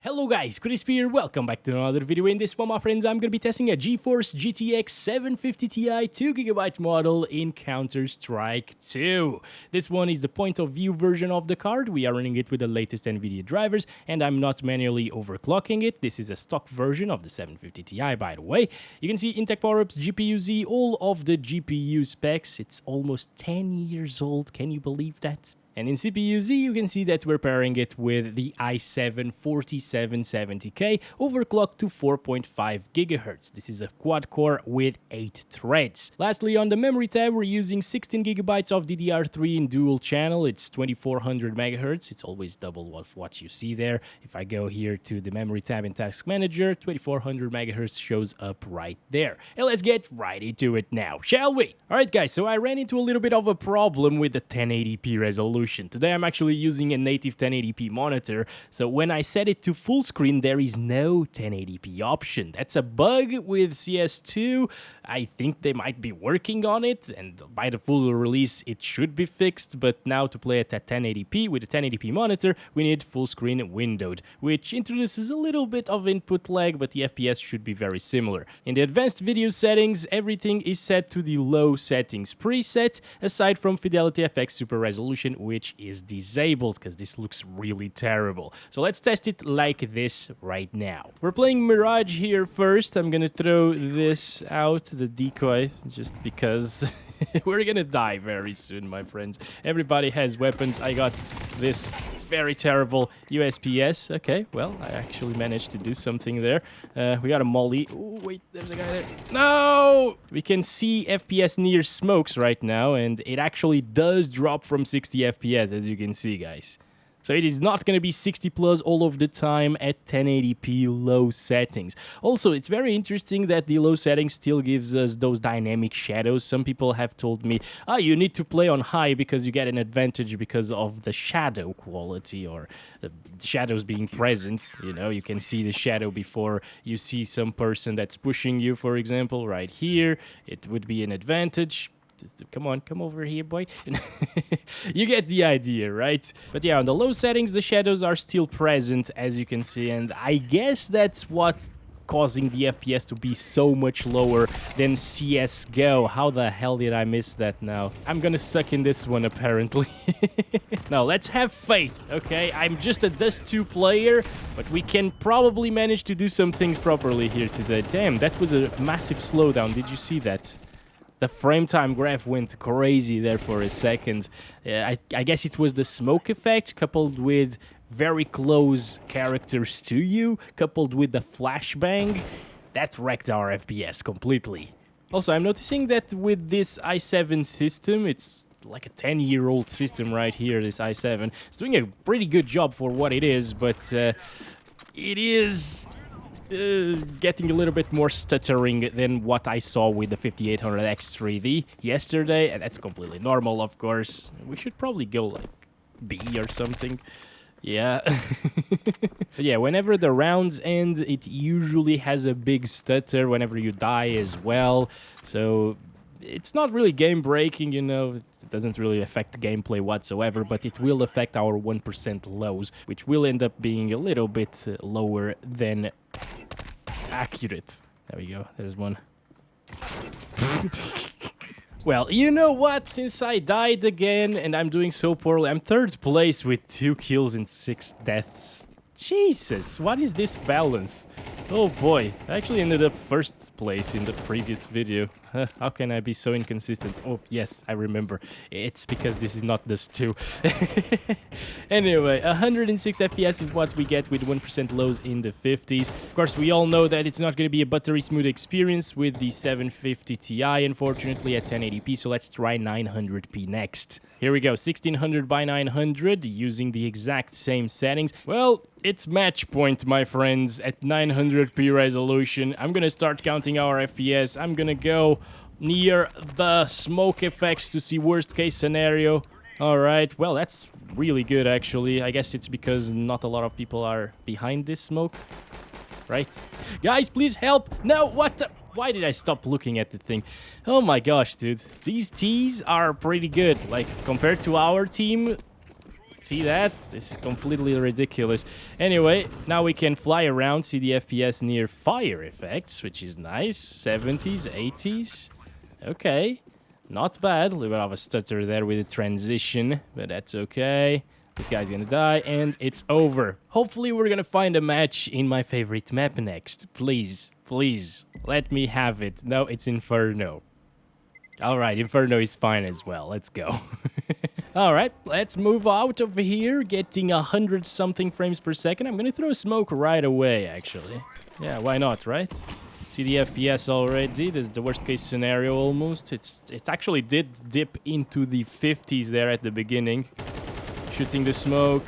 Hello guys, Chris here, welcome back to another video. In this one, my friends, I'm gonna be testing a GeForce GTX 750 Ti 2GB model in Counter-Strike 2. This one is the point-of-view version of the card. We are running it with the latest Nvidia drivers, and I'm not manually overclocking it. This is a stock version of the 750 Ti, by the way. You can see Intec power-ups, GPU-Z, all of the GPU specs. It's almost 10 years old, can you believe that? And in CPU-Z, you can see that we're pairing it with the i7 4770K, overclocked to 4.5 GHz. This is a quad-core with 8 threads. Lastly, on the memory tab, we're using 16 GB of DDR3 in dual channel. It's 2400 MHz. It's always double of what you see there. If I go here to the memory tab in Task Manager, 2400 MHz shows up right there. And let's get right into it now, shall we? Alright guys, so I ran into a little bit of a problem with the 1080p resolution. Today I'm actually using a native 1080p monitor, so when I set it to full screen there is no 1080p option. That's a bug with CS2. I think they might be working on it, and by the full release it should be fixed, but now to play it at 1080p with a 1080p monitor we need full screen windowed, which introduces a little bit of input lag, but the FPS should be very similar. In the advanced video settings, everything is set to the low settings preset, aside from Fidelity FX Super Resolution, which is disabled because this looks really terrible. So let's test it like this right now. We're playing Mirage here first. I'm gonna throw this out, the decoy, just because we're gonna die very soon, my friends. Everybody has weapons. I got this very terrible USPS. Okay, well, I actually managed to do something there. We got a molly. Ooh, wait, there's a guy there. No! We can see FPS near smokes right now, and it actually does drop from 60 FPS, as you can see, guys. So it is not going to be 60 plus all of the time at 1080p low settings. Also, it's very interesting that the low settings still gives us those dynamic shadows. Some people have told me, you need to play on high because you get an advantage because of the shadow quality, or the shadows being present. You know, you can see the shadow before you see some person that's pushing you, for example, right here. It would be an advantage. Come on, come over here, boy. You get the idea, right? But yeah, on the low settings, the shadows are still present, as you can see, and I guess that's what's causing the FPS to be so much lower than CSGO. How the hell did I miss that now? I'm gonna suck in this one, apparently. Now, let's have faith, okay? I'm just a Dust 2 player, but we can probably manage to do some things properly here today. Damn, that was a massive slowdown. Did you see that? The frame time graph went crazy there for a second. I guess it was the smoke effect coupled with very close characters to you, coupled with the flashbang. That wrecked our FPS completely. Also, I'm noticing that with this i7 system, it's like a 10-year-old system right here, this i7. It's doing a pretty good job for what it is, but it is getting a little bit more stuttering than what I saw with the 5800X3D yesterday, and that's completely normal, of course. We should probably go like B or something. Yeah. Yeah, whenever the rounds end, it usually has a big stutter whenever you die as well. So it's not really game breaking, you know. It doesn't really affect gameplay whatsoever, but it will affect our 1% lows, which will end up being a little bit lower than accurate. There we go. There's one. Well, you know what? Since I died again and I'm doing so poorly, I'm third place with 2 kills and 6 deaths. Jesus, what is this balance? Oh boy, I actually ended up first place in the previous video. How can I be so inconsistent? Oh yes, I remember. It's because this is not this 2. Anyway, 106 FPS is what we get with 1% lows in the 50s. Of course, we all know that it's not going to be a buttery smooth experience with the 750 Ti, unfortunately, at 1080p, so let's try 900p next. Here we go, 1600 by 900, using the exact same settings. Well, it's match point, my friends, at 900p resolution. I'm gonna start counting our FPS. I'm gonna go near the smoke effects to see worst case scenario. Alright, well, that's really good, actually. I guess it's because not a lot of people are behind this smoke, right? Guys, please help! No, what the... Why did I stop looking at the thing? Oh my gosh, dude. These Ts are pretty good. Like, compared to our team, See that? This is completely ridiculous. Anyway, now we can fly around, see the FPS near fire effects, which is nice. 70s, 80s. Okay. Not bad. A little bit of a stutter there with the transition, but that's okay. This guy's gonna die, and it's over. Hopefully we're gonna find a match in my favorite map next. Please, please, let me have it. No, it's Inferno. Alright, Inferno is fine as well. Let's go. Alright, let's move out of here, getting 100-something frames per second. I'm gonna throw smoke right away, actually. Yeah, why not, right? See the FPS already, the worst-case scenario almost. It actually did dip into the 50s there at the beginning. Shooting the smoke.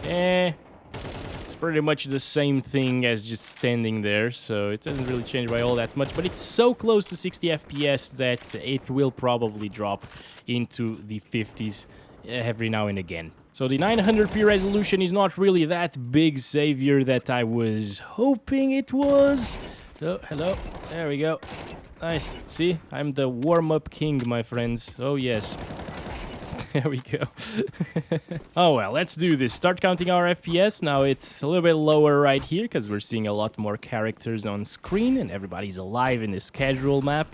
It's pretty much the same thing as just standing there, so it doesn't really change by all that much, but it's so close to 60 FPS that it will probably drop into the 50s every now and again. So the 900p resolution is not really that big savior that I was hoping it was. So, hello. There we go. Nice. See? I'm the warm-up king, my friends. Oh, yes. There we go. Oh well, let's do this. Start counting our FPS. Now it's a little bit lower right here because we're seeing a lot more characters on screen and everybody's alive in this casual map.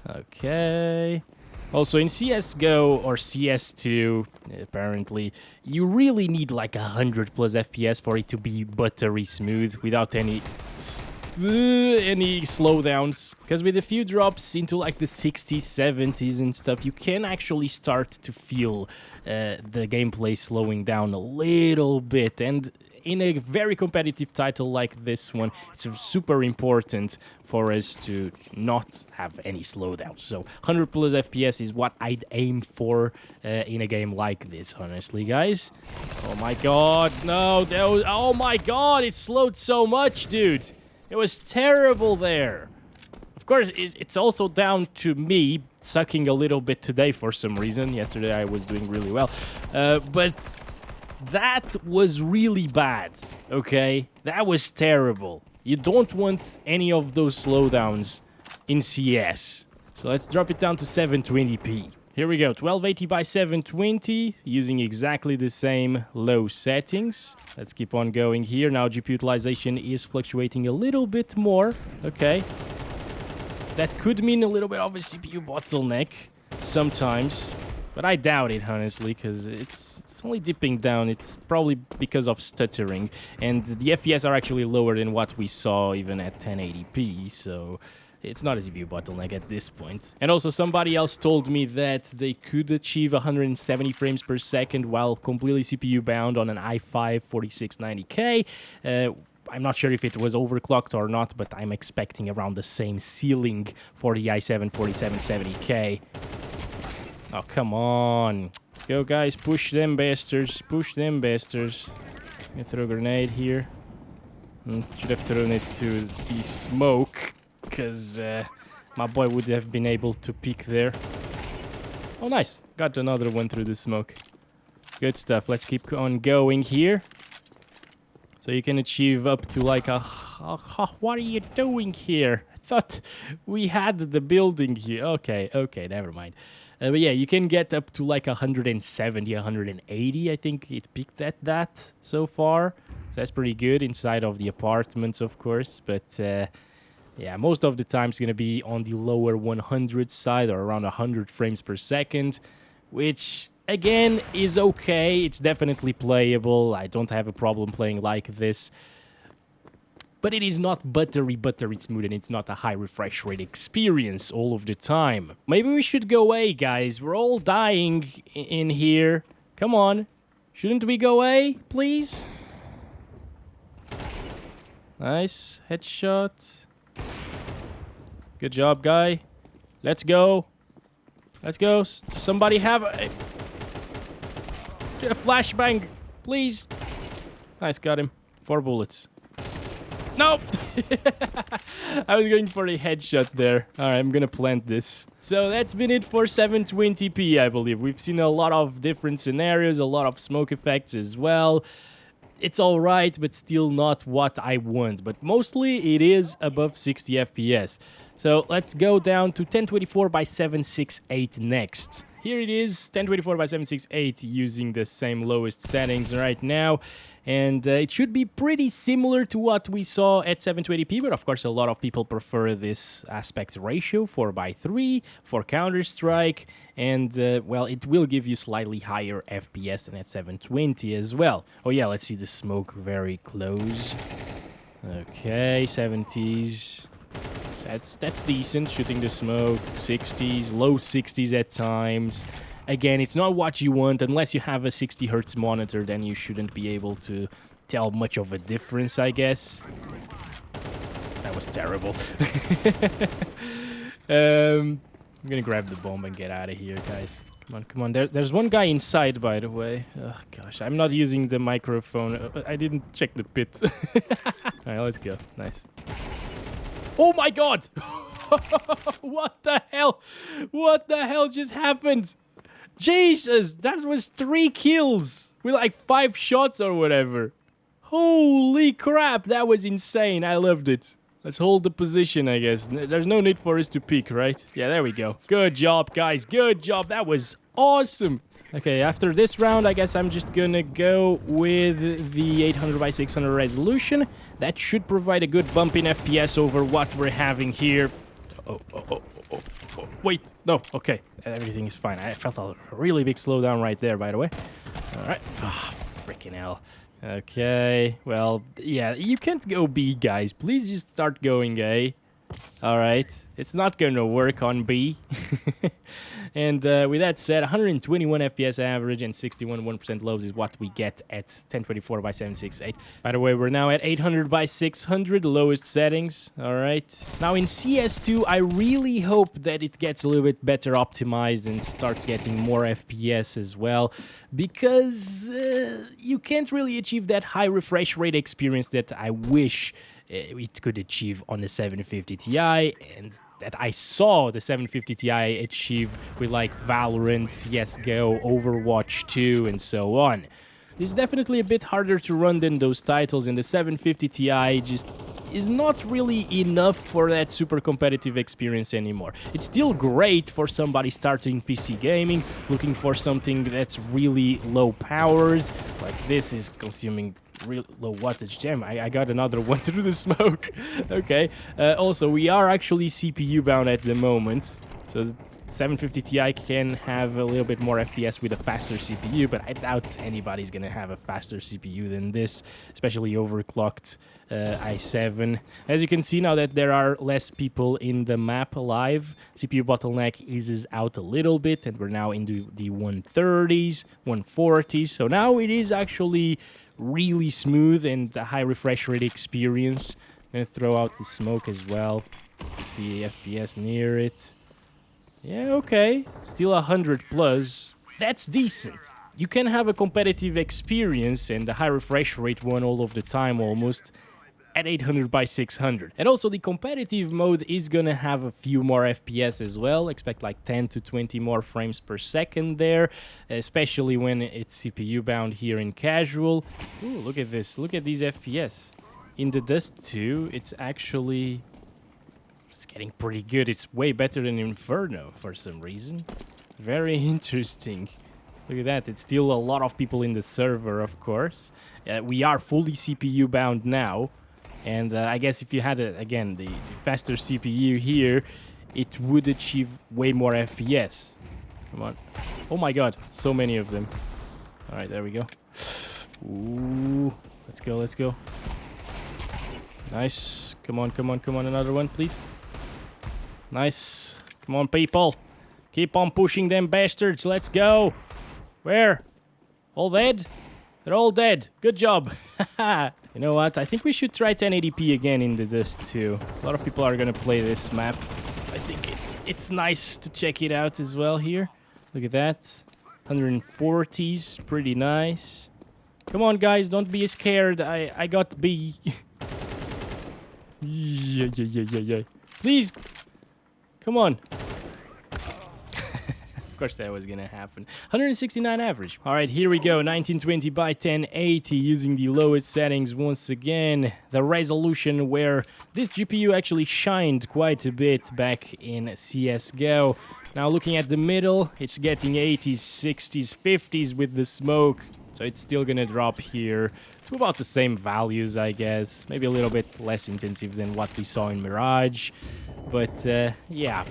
Okay. Also in CSGO or CS2, apparently, you really need like 100 plus FPS for it to be buttery smooth without any slowdowns, because with a few drops into like the 60s, 70s and stuff, you can actually start to feel the gameplay slowing down a little bit. And in a very competitive title like this one, it's super important for us to not have any slowdowns. So 100 plus FPS is what I'd aim for in a game like this, honestly, guys. Oh my god, no, that was, oh my god, it slowed so much, dude. It was terrible there. Of course, it's also down to me sucking a little bit today for some reason. Yesterday I was doing really well. But that was really bad, okay? That was terrible. You don't want any of those slowdowns in CS. So let's drop it down to 720p. Here we go, 1280 by 720, using exactly the same low settings. Let's keep on going here. Now GPU utilization is fluctuating a little bit more. Okay. That could mean a little bit of a CPU bottleneck sometimes, but I doubt it, honestly, because it's only dipping down. It's probably because of stuttering, and the FPS are actually lower than what we saw even at 1080p, so it's not a CPU bottleneck at this point. And also somebody else told me that they could achieve 170 frames per second while completely CPU bound on an i5 4690K. I'm not sure if it was overclocked or not, but I'm expecting around the same ceiling for the i7 4770K. Oh, come on. Let's go, guys. Push them bastards. Push them bastards. I'm gonna throw a grenade here. Should have thrown it to the smoke, because my boy would have been able to peek there. Oh, nice. Got another one through the smoke. Good stuff. Let's keep on going here. So you can achieve up to like a... what are you doing here? I thought we had the building here. Okay, never mind. But yeah, you can get up to like 170, 180. I think it peaked at that so far. So that's pretty good inside of the apartments, of course. But yeah, most of the time it's going to be on the lower 100 side, or around 100 frames per second, which again is okay. It's definitely playable. I don't have a problem playing like this. But it is not buttery smooth, and it's not a high refresh rate experience all of the time. Maybe we should go A, guys. We're all dying in here. Come on. Shouldn't we go A, please? Nice. Headshot. Good job, guy. Let's go. Let's go. Somebody have a flashbang, please. Nice, got him. 4 bullets. Nope! I was going for a headshot there. Alright, I'm gonna plant this. So that's been it for 720p, I believe. We've seen a lot of different scenarios, a lot of smoke effects as well. It's alright, but still not what I want. But mostly it is above 60 FPS. So let's go down to 1024 by 768 next. here it is, 1024 by 768, using the same lowest settings right now. And it should be pretty similar to what we saw at 720p, but of course a lot of people prefer this aspect ratio, 4:3, for Counter-Strike, and, well, it will give you slightly higher FPS than at 720 as well. Oh yeah, let's see the smoke very close. Okay, 70s. That's decent, shooting the smoke. 60s, low 60s at times. Again, it's not what you want. Unless you have a 60 Hz monitor, then you shouldn't be able to tell much of a difference, I guess. That was terrible. I'm gonna grab the bomb and get out of here, guys. Come on, come on. There's one guy inside, by the way. Oh, gosh, I'm not using the microphone. I didn't check the pit. Alright, let's go. Nice. Oh my god! What the hell? What the hell just happened? Jesus, that was 3 kills with like 5 shots or whatever. Holy crap, that was insane. I loved it. Let's hold the position, I guess. There's no need for us to peek, right? Yeah, there we go. Good job, guys. Good job. That was awesome. Okay, after this round, I guess I'm just gonna go with the 800 by 600 resolution. That should provide a good bump in FPS over what we're having here. Oh. Wait, no, okay. Everything is fine. I felt a really big slowdown right there, by the way. All right. Ah, freaking hell. Okay, well, yeah, you can't go B, guys. Please just start going A. All right. It's not going to work on B. And with that said, 121 FPS average and 61 1% lows is what we get at 1024 by 768. By the way, we're now at 800 by 600, lowest settings. All right. Now in CS2, I really hope that it gets a little bit better optimized and starts getting more FPS as well, because you can't really achieve that high refresh rate experience that I wish it could achieve on the 750 Ti, and that I saw the 750 Ti achieve with like Valorant, CSGO, Overwatch 2, and so on. This is definitely a bit harder to run than those titles, and the 750 Ti just is not really enough for that super competitive experience anymore. It's still great for somebody starting PC gaming, looking for something that's really low powered, like this is consuming real low wattage. Damn, I got another one through the smoke. Okay. Also, we are actually CPU bound at the moment, so 750 Ti can have a little bit more FPS with a faster CPU, but I doubt anybody's gonna have a faster CPU than this, especially overclocked i7. As you can see now that there are less people in the map alive, CPU bottleneck eases out a little bit, and we're now into the 130s, 140s. So now it is actually really smooth and a high refresh rate experience. I'm gonna throw out the smoke as well. See FPS near it. Yeah, okay. Still 100 plus. That's decent. You can have a competitive experience and a high refresh rate one all of the time almost at 800 by 600. And also the competitive mode is gonna have a few more FPS as well. Expect like 10 to 20 more frames per second there, especially when it's CPU bound here in casual. Ooh, look at this. Look at these FPS. In the Dust 2, it's actually getting pretty good. It's way better than Inferno for some reason. Very interesting. Look at that. It's still a lot of people in the server, of course. We are fully CPU bound now. And I guess if you had, again, the faster CPU here, it would achieve way more FPS. Come on. Oh my god. So many of them. All right, there we go. Ooh. Let's go, let's go. Nice. Come on, come on, come on. Another one, please. Nice. Come on, people. Keep on pushing them bastards. Let's go. Where? All dead? They're all dead. Good job. You know what? I think we should try 1080p again in the Dust 2. A lot of people are gonna play this map. I think it's nice to check it out as well here. Look at that. 140s. Pretty nice. Come on, guys. Don't be scared. I got B. Yeah. Please. Come on. Of course that was gonna happen. 169 average. All right, here we go. 1920 by 1080 using the lowest settings once again. The resolution where this GPU actually shined quite a bit back in CSGO. Now looking at the middle, it's getting 80s, 60s, 50s with the smoke. So it's still gonna drop here to about the same values, I guess. Maybe a little bit less intensive than what we saw in Mirage. But yeah,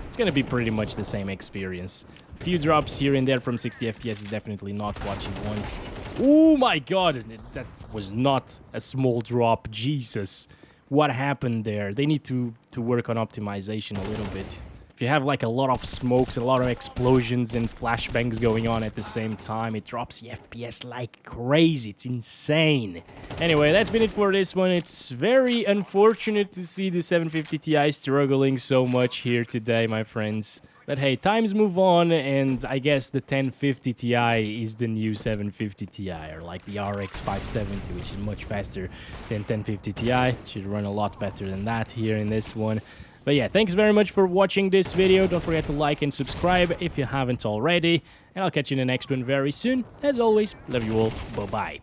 it's gonna be pretty much the same experience. A few drops here and there from 60 FPS is definitely not what you want. Oh my god, that was not a small drop. Jesus, what happened there? They need to work on optimization a little bit. If you have like a lot of smokes, a lot of explosions and flashbangs going on at the same time, it drops the FPS like crazy. It's insane. Anyway, that's been it for this one. It's very unfortunate to see the 750 Ti struggling so much here today, my friends. But hey, times move on, and I guess the 1050 Ti is the new 750 Ti, or like the RX 570, which is much faster than 1050 Ti. Should run a lot better than that here in this one. But yeah, thanks very much for watching this video. Don't forget to like and subscribe if you haven't already. And I'll catch you in the next one very soon. As always, love you all. Bye-bye.